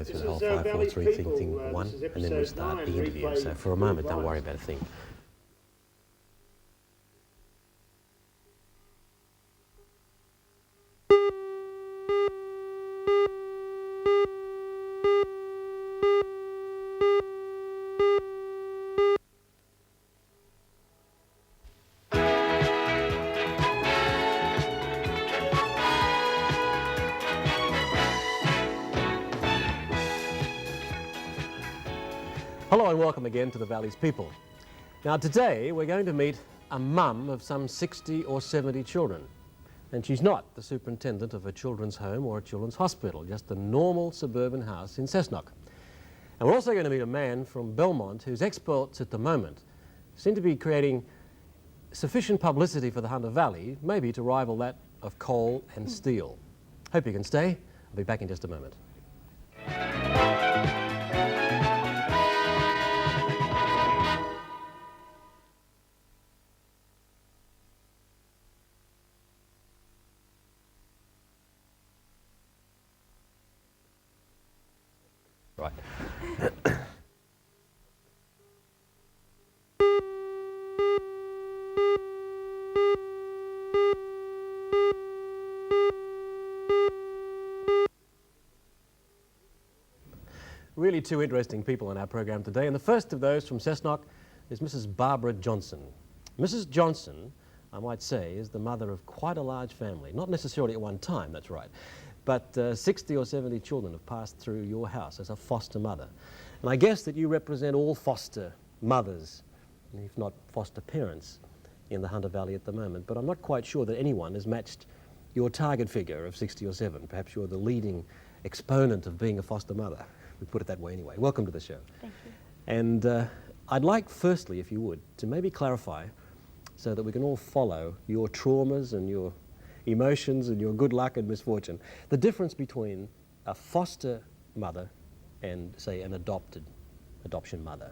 Through the whole 5, 4, 3 thing 1, and then we start the interview. So for a moment, don't worry about a thing. Hello and welcome again to the Valley's People. Now today we're going to meet a mum of some 60 or 70 children. And she's not the superintendent of a children's home or a children's hospital, just a normal suburban house in Cessnock. And we're also going to meet a man from Belmont whose exploits at the moment seem to be creating sufficient publicity for the Hunter Valley, maybe to rival that of coal and steel. Hope you can stay. I'll be back in just a moment. Right. Really two interesting people on our program today, and the first of those from Cessnock is Mrs. Barbara Johnson. Mrs. Johnson, I might say, is the mother of quite a large family. Not necessarily at one time, that's right. But 60 or 70 children have passed through your house as a foster mother. And I guess that you represent all foster mothers, if not foster parents, in the Hunter Valley at the moment. But I'm not quite sure that anyone has matched your target figure of 60 or 7. Perhaps you're the leading exponent of being a foster mother. We put it that way anyway. Welcome to the show. Thank you. And I'd like, firstly, if you would, to maybe clarify so that we can all follow your traumas and your emotions and your good luck and misfortune. The difference between a foster mother and, say, an adoption mother.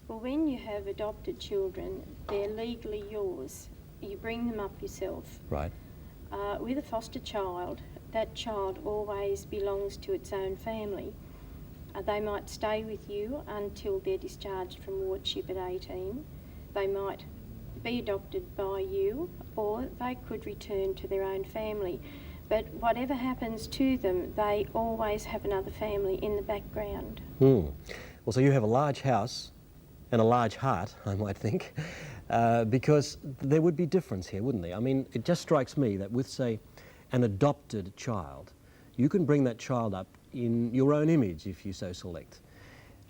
Well, when you have adopted children, they're legally yours. You bring them up yourself. Right. With a foster child, that child always belongs to its own family. They might stay with you until they're discharged from wardship at 18. They might be adopted by you, or they could return to their own family. But whatever happens to them, they always have another family in the background. Well, so you have a large house and a large heart, I might think, because there would be difference here, wouldn't there? I mean, it just strikes me that with, say, an adopted child, you can bring that child up in your own image if you so select.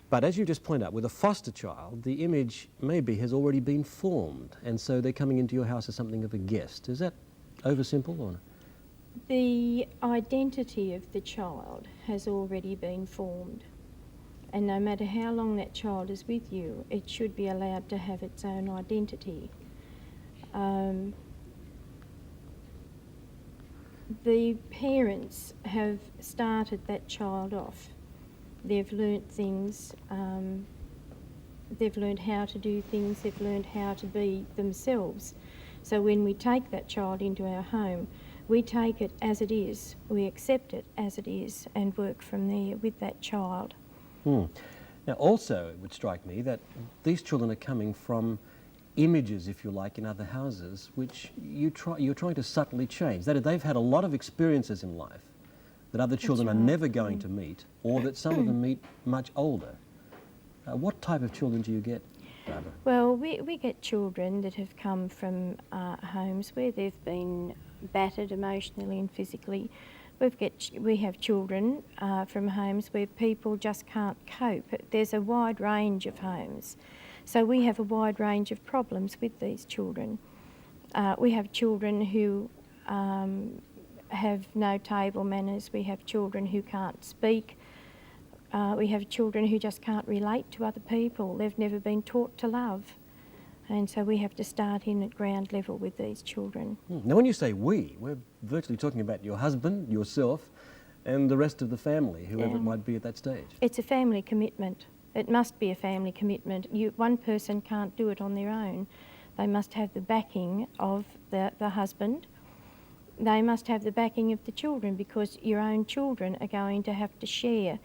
But as you just point out, with a foster child, the image maybe has already been formed, and so they're coming into your house as something of a guest. Is that oversimple or? The identity of the child has already been formed, and no matter how long that child is with you, it should be allowed to have its own identity. The parents have started that child off. They've learnt things, they've learned how to do things, they've learned how to be themselves. So when we take that child into our home, we take it as it is, we accept it as it is, and work from there with that child. Now also it would strike me that these children are coming from images, if you like, in other houses, which you're trying to subtly change. That is, they've had a lot of experiences in life that other children are never going to meet, or that some of them meet much older. What type of children do you get, Barbara? Well, we get children that have come from homes where they've been battered emotionally and physically. We have children from homes where people just can't cope. There's a wide range of homes. So we have a wide range of problems with these children. We have children who have no table manners. We have children who can't speak. We have children who just can't relate to other people. They've never been taught to love. And so we have to start in at ground level with these children. Now when you say we, we're virtually talking about your husband, yourself, and the rest of the family, whoever it might be at that stage. It's a family commitment. It must be a family commitment. One person can't do it on their own. They must have the backing of the husband. They must have the backing of the children, because your own children are going to have to share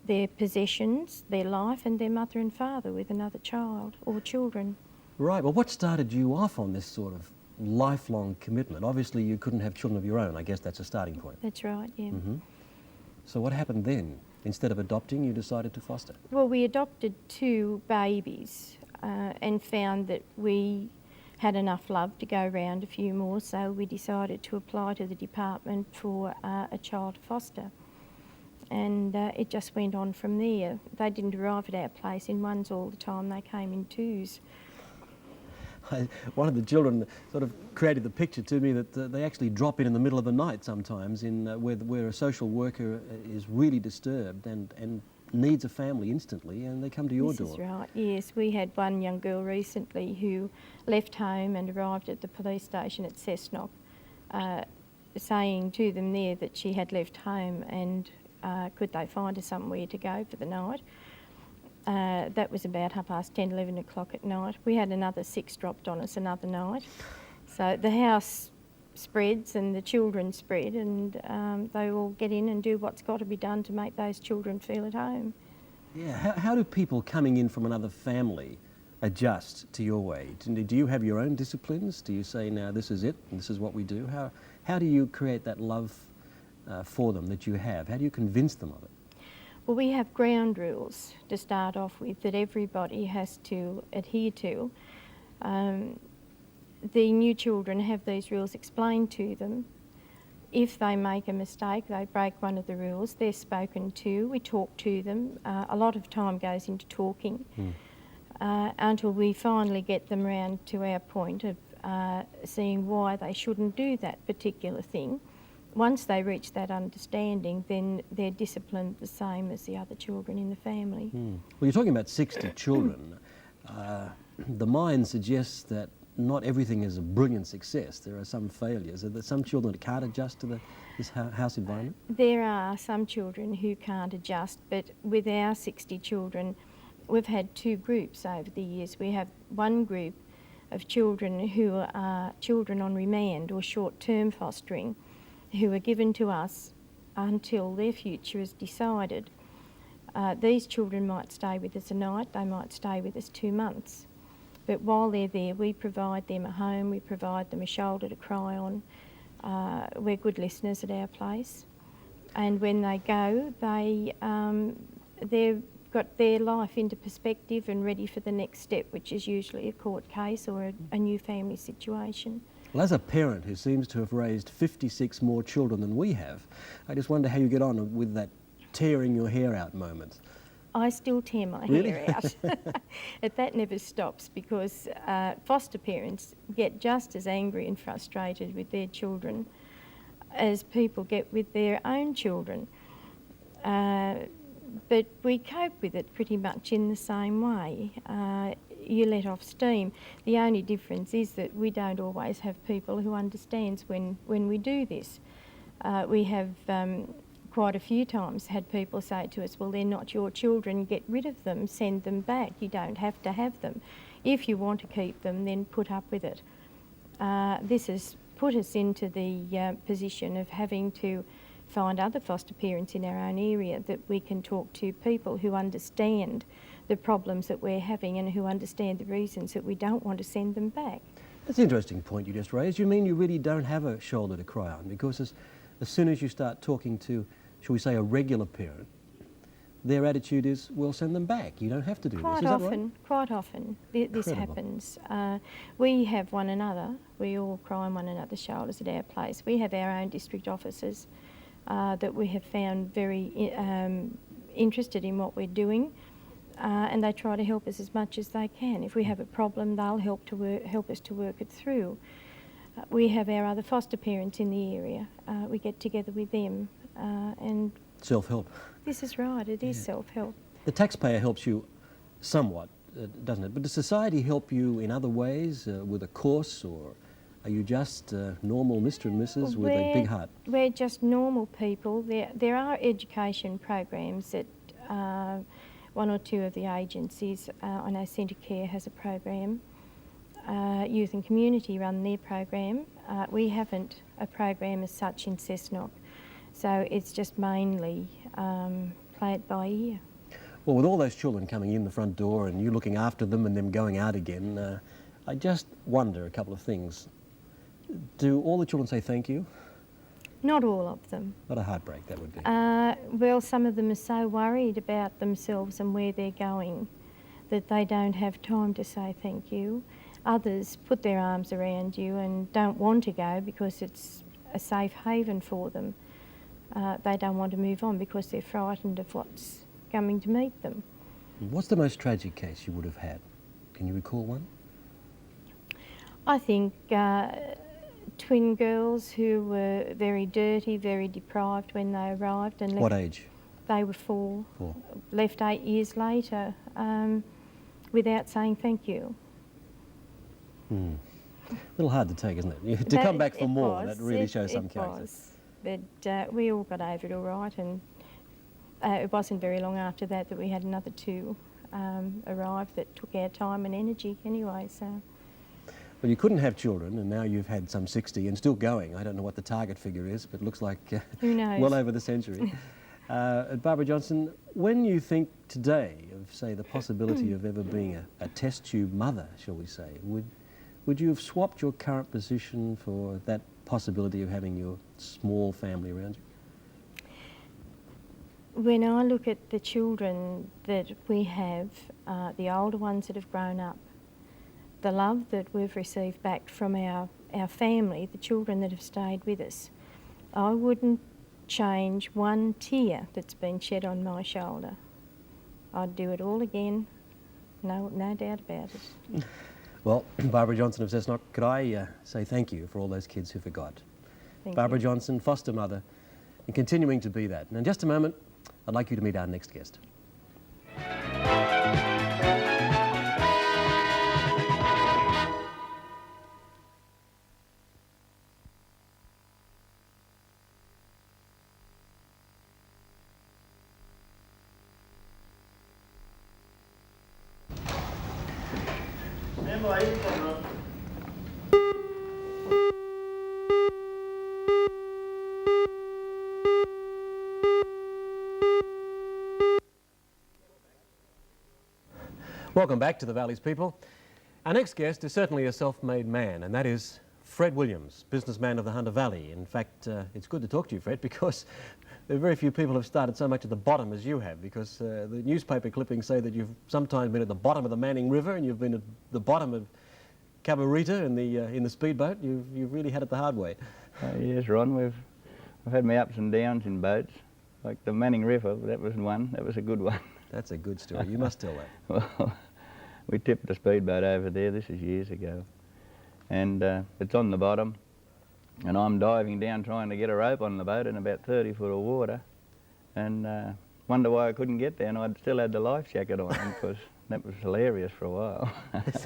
their possessions, their life, and their mother and father with another child or children. Right. Well, what started you off on this sort of lifelong commitment? Obviously, you couldn't have children of your own. I guess that's a starting point. That's right, yeah. So what happened then? Instead of adopting, you decided to foster. Well, we adopted 2 babies and found that we had enough love to go round a few more, so we decided to apply to the department for a child foster. And it just went on from there. They didn't arrive at our place in ones all the time, they came in 2s. One of the children sort of created the picture to me that they actually drop in the middle of the night sometimes where a social worker is really disturbed and needs a family instantly, and they come to your door. This is right, yes. We had one young girl recently who left home and arrived at the police station at Cessnock, saying to them there that she had left home and could they find her somewhere to go for the night. That was about 10:30, 11 o'clock at night. We had another 6 dropped on us another night. So the house spreads and the children spread, and they all get in and do what's got to be done to make those children feel at home. Yeah, how do people coming in from another family adjust to your way? Do you have your own disciplines? Do you say, now this is it and this is what we do? How do you create that love for them that you have? How do you convince them of it? Well, we have ground rules to start off with that everybody has to adhere to. The new children have these rules explained to them. If they make a mistake, they break one of the rules, they're spoken to, we talk to them. A lot of time goes into talking until we finally get them round to our point of seeing why they shouldn't do that particular thing. Once they reach that understanding, then they're disciplined the same as the other children in the family. Well, you're talking about 60 children. The mind suggests that not everything is a brilliant success. There are some failures. Are there some children that can't adjust to this house environment? There are some children who can't adjust, but with our 60 children, we've had 2 groups over the years. We have one group of children who are children on remand or short-term fostering, who are given to us until their future is decided. These children might stay with us a night, they might stay with us 2 months. But while they're there, we provide them a home, we provide them a shoulder to cry on. We're good listeners at our place. And when they go, they've got their life into perspective and ready for the next step, which is usually a court case or a new family situation. Well, as a parent who seems to have raised 56 more children than we have, I just wonder how you get on with that tearing your hair out moment. I still tear my hair out. That never stops because foster parents get just as angry and frustrated with their children as people get with their own children. But we cope with it pretty much in the same way. You let off steam. The only difference is that we don't always have people who understands when we do this. We have quite a few times had people say to us, well, they're not your children, get rid of them, send them back, you don't have to have them. If you want to keep them, then put up with it. This has put us into the position of having to find other foster parents in our own area that we can talk to, people who understand the problems that we're having and who understand the reasons that we don't want to send them back. That's an interesting point you just raised. You mean you really don't have a shoulder to cry on, because as soon as you start talking to, shall we say, a regular parent, their attitude is, well, send them back. You don't have to do this. Is that right? Quite often this happens. We have one another. We all cry on one another's shoulders at our place. We have our own district officers that we have found very interested in what we're doing, and they try to help us as much as they can. If we have a problem, they'll help us to work it through. We have our other foster parents in the area. We get together with them and... Self-help. This is right, it is self-help. The taxpayer helps you somewhat, doesn't it? But does society help you in other ways, with a course, or are you just normal Mr. and Mrs. with a big heart? We're just normal people. There are education programs that one or two of the agencies, I know Centre Care has a program. Youth and Community run their program. We haven't a program as such in Cessnock, so it's just mainly play it by ear. Well, with all those children coming in the front door and you looking after them and them going out again, I just wonder a couple of things. Do all the children say thank you? Not all of them. What a heartbreak that would be. Well, some of them are so worried about themselves and where they're going that they don't have time to say thank you. Others put their arms around you and don't want to go because it's a safe haven for them. They don't want to move on because they're frightened of what's coming to meet them. What's the most tragic case you would have had? Can you recall one? I think twin girls who were very dirty, very deprived when they arrived. And What age? They were 4. 4. Left 8 years later without saying thank you. A little hard to take, isn't it? To come back for more, that really shows some character. But we all got over it all right, and it wasn't very long after that that we had another 2 arrive that took our time and energy anyway. So. Well, you couldn't have children, and now you've had some 60 and still going. I don't know what the target figure is, but it looks like who knows? Well over the century. Barbara Johnson, when you think today of, say, the possibility of ever being a test tube mother, shall we say, would you have swapped your current position for that possibility of having your small family around you? When I look at the children that we have, the older ones that have grown up, the love that we've received back from our family, the children that have stayed with us, I wouldn't change one tear that's been shed on my shoulder. I'd do it all again, no doubt about it. Well, Barbara Johnson of Cessnock, could I say thank you for all those kids who forgot. Barbara Johnson, foster mother, and continuing to be that. And in just a moment, I'd like you to meet our next guest. Welcome back to the Valley's people. Our next guest is certainly a self-made man, and that is Fred Williams, businessman of the Hunter Valley. In fact, it's good to talk to you, Fred, because there are very few people who have started so much at the bottom as you have, because the newspaper clippings say that you've sometimes been at the bottom of the Manning River and you've been at the bottom of Cabarita in the speedboat. You've really had it the hard way. Yes, Ron, I've had my ups and downs in boats. Like the Manning River, that was one. That was a good one. That's a good story. You must tell that. Well, we tipped a speedboat over there. This is years ago. And it's on the bottom. And I'm diving down trying to get a rope on the boat in about 30 foot of water. And wonder why I couldn't get there. And I still had the life jacket on because that was hilarious for a while.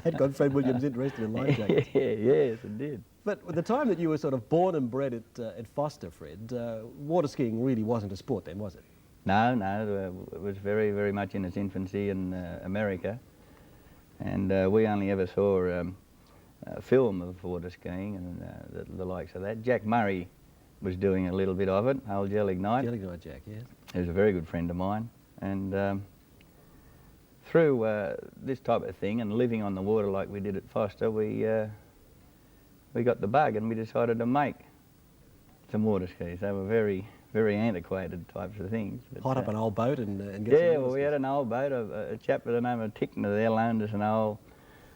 That got Fred Williams interested in life jackets. Yes, it did. But at the time that you were sort of born and bred at Foster, Fred, water skiing really wasn't a sport then, was it? No, it was very, very much in its infancy in America. And we only ever saw a film of water skiing and the likes of that. Jack Murray was doing a little bit of it, old Jellignite. Jellignite Jack, yes. He was a very good friend of mine. And through this type of thing and living on the water like we did at Foster, we got the bug and we decided to make some water skis. They were very, very antiquated types of things. But, hot up an old boat and get yeah, some well, we had an old boat. A chap by the name of Tickner there loaned us an old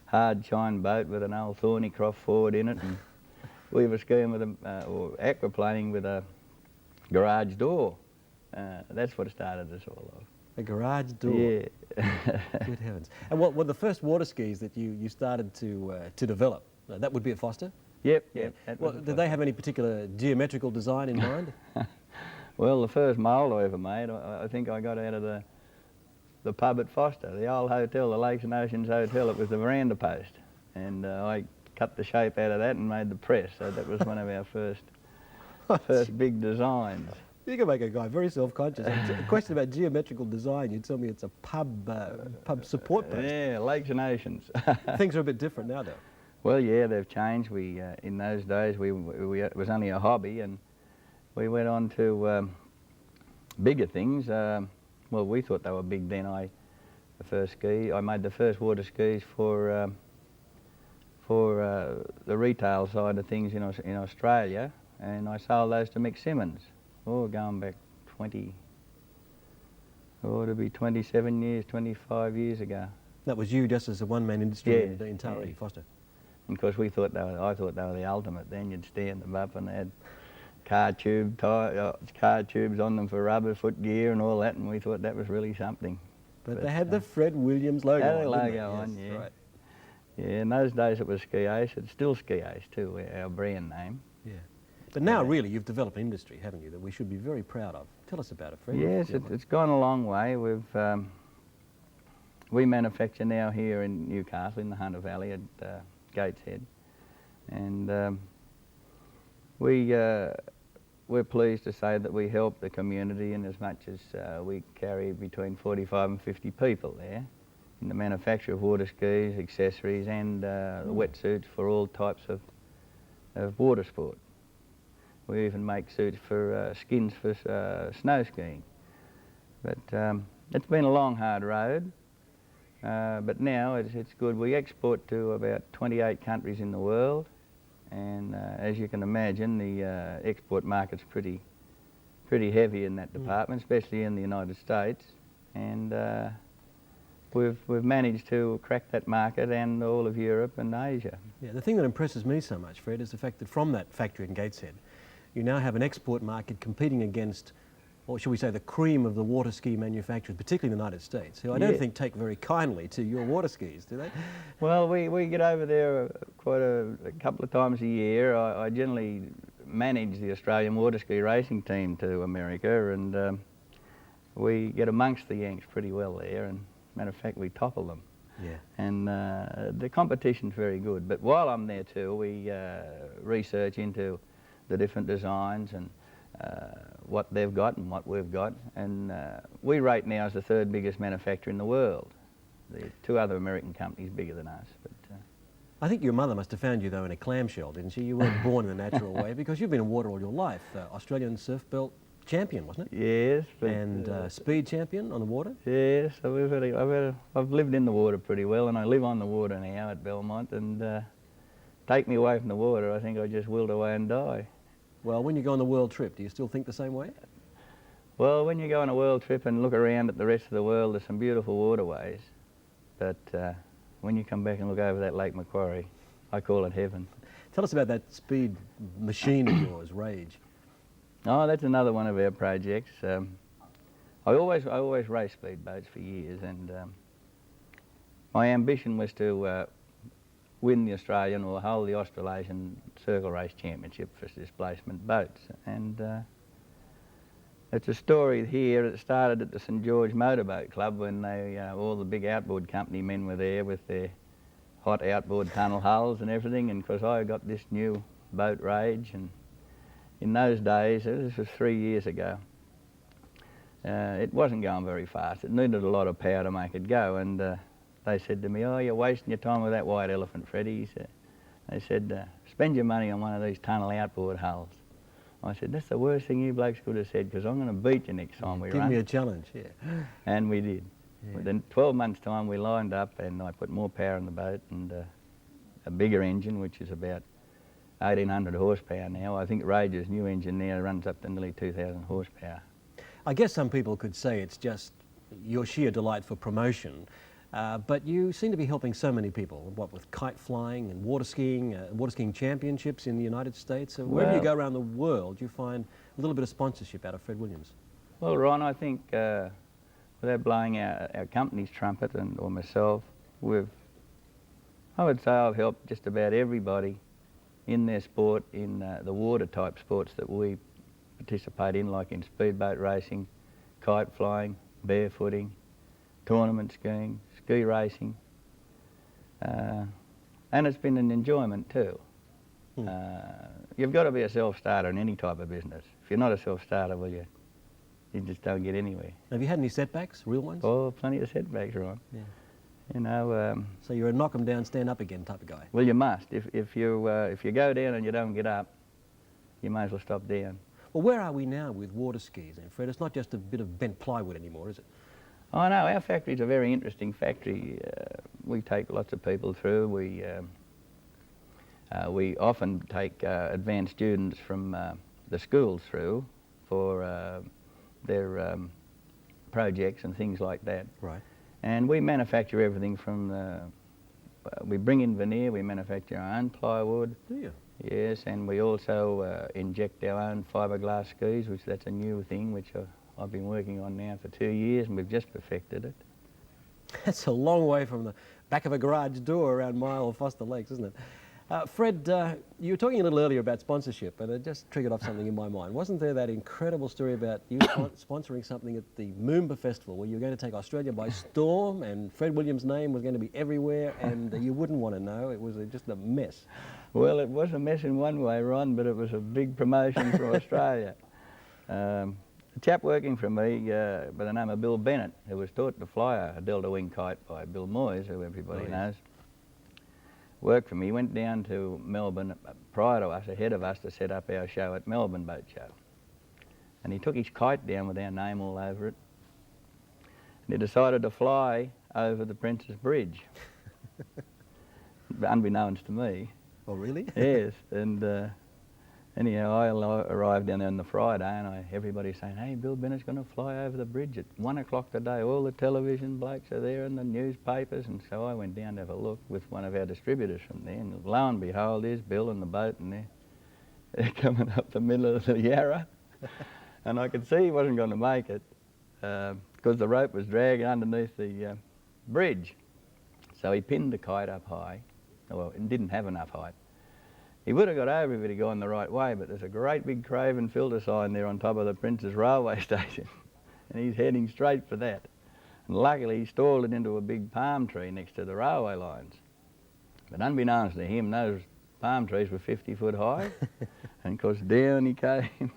hard chine boat with an old Thornycroft forward in it, and we were skiing with or aquaplaning with a garage door. That's what started us all off. A garage door? Yeah. Good heavens. And what were the first water skis that you started to develop? That would be at Foster? Yep. Well, did they have any particular geometrical design in mind? Well, the first mould I ever made, I think I got out of the pub at Foster, the old hotel, the Lakes and Oceans Hotel. It was the veranda post, and I cut the shape out of that and made the press. So that was one of our first big designs. You can make a guy very self-conscious. A question about geometrical design, you tell me it's a pub support post. Yeah, Lakes and Oceans. Things are a bit different now, though. Well, yeah, they've changed. We in those days, it was only a hobby, and we went on to bigger things. well, we thought they were big then. The first ski, I made the first water skis for the retail side of things in Australia, and I sold those to Mick Simmons. Oh, going back 27 years, 25 years ago. That was you just as a one-man industry in Taree, Foster. And of course, I thought they were the ultimate then. You'd stand them up and they had car tubes on them for rubber, foot gear and all that, and we thought that was really something. But they had the Fred Williams logo had on, the didn't logo they? on, Yes, yeah. right. Yeah, in those days it was Ski Ace. It's still Ski Ace too, our brand name. Yeah. But now really you've developed an industry, haven't you, that we should be very proud of. Tell us about it, Fred. Yes, it's gone a long way. We manufacture now here in Newcastle in the Hunter Valley at Gateshead, and we're pleased to say that we help the community in as much as we carry between 45 and 50 people there in the manufacture of water skis, accessories and wetsuits for all types of water sport. We even make suits for skins for snow skiing. But it's been a long, hard road, but now it's good. We export to about 28 countries in the world, and as you can imagine, the export market's pretty heavy in that department, especially in the United States, and we've managed to crack that market and all of Europe and Asia. Yeah, the thing that impresses me so much, Fred, is the fact that from that factory in Gateshead, you now have an export market competing against, or should we say, the cream of the water ski manufacturers, particularly in the United States, who I don't think take very kindly to your water skis, do they? Well, we get over there quite a couple of times a year. I generally manage the Australian water ski racing team to America, and we get amongst the Yanks pretty well there, and matter of fact, we topple them. Yeah. And the competition's very good. But while I'm there too, we research into the different designs and what they've got and what we've got. And we rate now as the third biggest manufacturer in the world. The two other American companies bigger than us. But I think your mother must have found you, though, in a clamshell, didn't she? You weren't born in the natural way, because you've been in water all your life. Australian surf belt champion, wasn't it? yes. But, And speed champion on the water? yes, so I've lived in the water pretty well, and I live on the water now at Belmont, and take me away from the water, I think I just wilt away and die. Well, when you go on the world trip, do you still think the same way? Well, when you go on a world trip and look around at the rest of the world, there's some beautiful waterways, but when you come back and look over that Lake Macquarie, I call it heaven. Tell us about that speed machine of yours, Rage. Oh, that's another one of our projects. I always raced speedboats for years, and my ambition was to win the Australian or hold the Australasian Circle Race Championship for displacement boats. And it's a story here that started at the St George Motorboat Club when all the big outboard company men were there with their hot outboard tunnel hulls and everything, and because I got this new boat, Rage, and in those days, this was 3 years ago, it wasn't going very fast. It needed a lot of power to make it go, and they said to me, "Oh, you're wasting your time with that white elephant, Freddie." They said, "Spend your money on one of these tunnel outboard hulls." I said, "That's the worst thing you blokes could have said, because I'm going to beat you next time we run." Give me a challenge, yeah. And we did. Yeah. Within 12 months' time, we lined up, and I put more power in the boat and a bigger engine, which is about 1,800 horsepower now. I think Rage's new engine now runs up to nearly 2,000 horsepower. I guess some people could say it's just your sheer delight for promotion, but you seem to be helping so many people, what with kite flying and water skiing championships in the United States. So wherever you go around the world, you find a little bit of sponsorship out of Fred Williams. Well, Ron, I think without blowing our company's trumpet or myself, I would say I've helped just about everybody in their sport, in the water type sports that we participate in, like in speedboat racing, kite flying, barefooting, tournament skiing, ski racing, and it's been an enjoyment too. You've got to be a self-starter in any type of business. If you're not a self-starter, well, you just don't get anywhere. Have you had any setbacks, real ones? Oh, plenty of setbacks, Ron. Yeah. You know. So you're a knock 'em down, stand up again type of guy. Well, you must. If you go down and you don't get up, you may as well stop down. Well, where are we now with water skis then, Fred? It's not just a bit of bent plywood anymore, is it? Oh no, our factory's a very interesting factory. We take lots of people through. We often take advanced students from the schools through for their projects and things like that. Right. And we manufacture everything from we bring in veneer, we manufacture our own plywood. Do you? Yes, and we also inject our own fiberglass skis, which that's a new thing, which I've been working on now for 2 years, and we've just perfected it. That's a long way from the back of a garage door around Mile or Foster Lakes, isn't it? Fred, you were talking a little earlier about sponsorship, and it just triggered off something in my mind. Wasn't there that incredible story about you sponsoring something at the Moomba Festival, where you were going to take Australia by storm, and Fred Williams' name was going to be everywhere, and you wouldn't want to know. It was just a mess. Well, it was a mess in one way, Ron, but it was a big promotion for Australia. A chap working for me by the name of Bill Bennett, who was taught to fly a delta wing kite by Bill Moyes, who everybody knows, worked for me. He went down to Melbourne prior to us, ahead of us, to set up our show at Melbourne Boat Show. And he took his kite down with our name all over it. And he decided to fly over the Princess Bridge, unbeknownst to me. Oh, really? Yes, and anyhow, I arrived down there on the Friday, and everybody's saying, hey, Bill Bennett's going to fly over the bridge at 1 o'clock today. All the television blokes are there and the newspapers. And so I went down to have a look with one of our distributors from there, and lo and behold, there's Bill and the boat, and they're coming up the middle of the Yarra. And I could see he wasn't going to make it because the rope was dragging underneath the bridge. So he pinned the kite up high. Well, it didn't have enough height. He would have got over if he'd gone the right way, but there's a great big Craven filter sign there on top of the Princess Railway Station, and he's heading straight for that. And luckily he stalled it into a big palm tree next to the railway lines. But unbeknownst to him, those palm trees were 50 foot high, and of course down he came.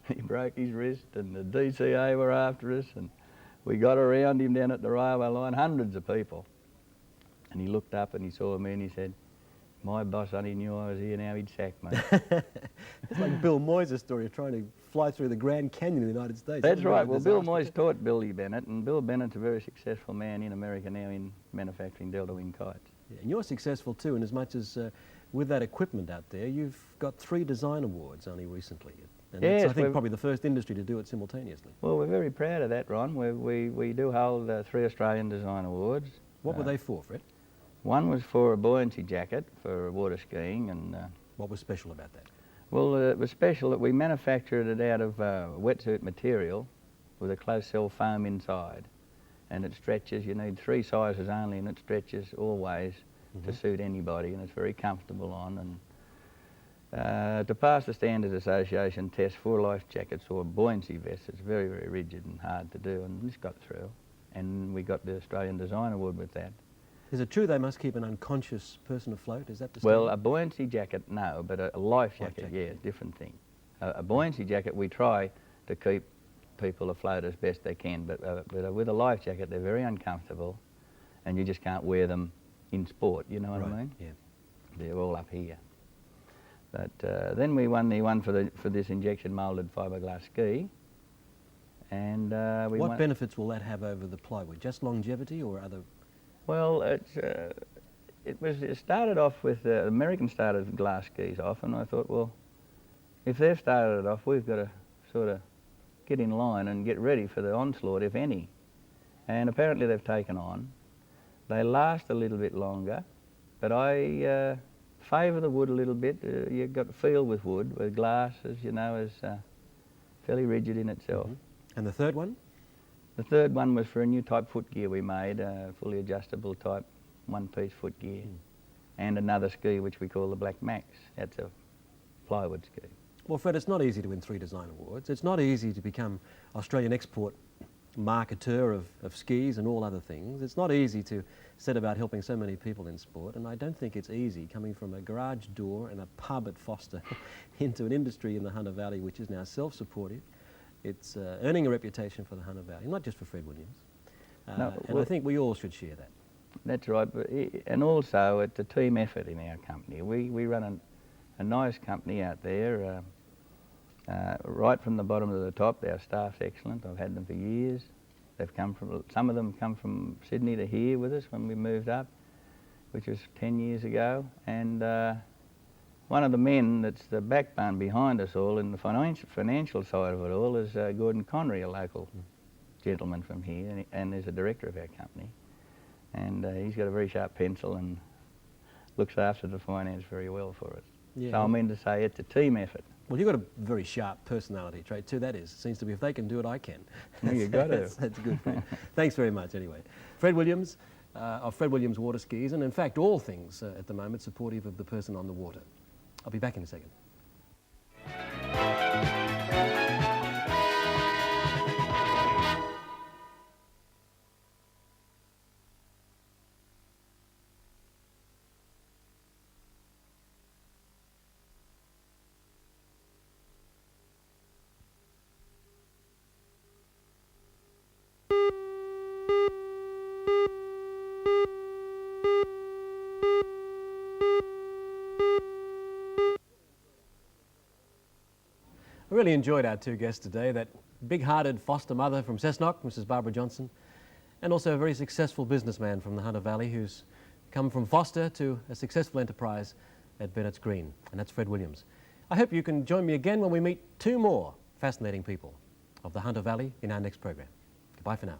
He broke his wrist, and the DCA were after us, and we got around him down at the railway line, hundreds of people. And he looked up and he saw me and he said, my boss only knew I was here, now he'd sack me. It's like Bill Moyes' story of trying to fly through the Grand Canyon in the United States. That's right. Well, Bill Moyes taught Billy Bennett, and Bill Bennett's a very successful man in America now in manufacturing delta wing kites. Yeah, and you're successful too, in as much as with that equipment out there, you've got 3 design awards only recently. And yes, that's, I think, probably the first industry to do it simultaneously. Well, we're very proud of that, Ron. We do hold 3 Australian Design Awards. What were they for, Fred? One was for a buoyancy jacket for water skiing, and what was special about that? Well, it was special that we manufactured it out of wetsuit material with a closed-cell foam inside, and it stretches. You need 3 sizes only, and it stretches always to suit anybody, and it's very comfortable on. And to pass the Standards Association test for life jackets or buoyancy vests, it's very, very rigid and hard to do, and this got through, and we got the Australian Design Award with that. Is it true they must keep an unconscious person afloat? Is that the Well, standard? a buoyancy jacket, no, but a life jacket, yeah, different thing. A buoyancy jacket, we try to keep people afloat as best they can, but with a life jacket, they're very uncomfortable, and you just can't wear them in sport, you know what I mean? Yeah. They're all up here. But then we won the one for this injection moulded fiberglass ski, and we What won. benefits will that have over the plywood? Just longevity or other? Well, it started off with, Americans started glass skis off, and I thought, well, if they've started it off, we've got to sort of get in line and get ready for the onslaught, if any. And apparently they've taken on. They last a little bit longer, but I favour the wood a little bit. You've got to feel with wood, with glass, as you know, is fairly rigid in itself. And the third one? The third one was for a new type footgear we made, fully adjustable type one-piece footgear, and another ski which we call the Black Max. That's a plywood ski. Well, Fred, it's not easy to win 3 design awards. It's not easy to become Australian export marketer of skis and all other things. It's not easy to set about helping so many people in sport, and I don't think it's easy coming from a garage door and a pub at Foster into an industry in the Hunter Valley which is now self-supportive. It's earning a reputation for the Hunter Valley, not just for Fred Williams. No, and I think we all should share that. That's right, and also it's a team effort in our company. We run a nice company out there, right from the bottom to the top. Our staff's excellent. I've had them for years. They've come from, some of them come from Sydney to here with us when we moved up, which was 10 years ago. And one of the men that's the backbone behind us all in the financial side of it all is Gordon Connery, a local gentleman from here, and is a director of our company. And he's got a very sharp pencil and looks after the finance very well for us. Yeah. So I mean to say it's a team effort. Well, you've got a very sharp personality trait too, that is. It seems to be if they can do it, I can. Well, you've got to. That's good, Fred. Thanks very much anyway. Fred Williams, of Fred Williams Water Skis, and in fact all things at the moment supportive of the person on the water. I'll be back in a second. I really enjoyed our two guests today, that big-hearted foster mother from Cessnock, Mrs. Barbara Johnson, and also a very successful businessman from the Hunter Valley who's come from foster to a successful enterprise at Bennett's Green, and that's Fred Williams. I hope you can join me again when we meet two more fascinating people of the Hunter Valley in our next program. Goodbye for now.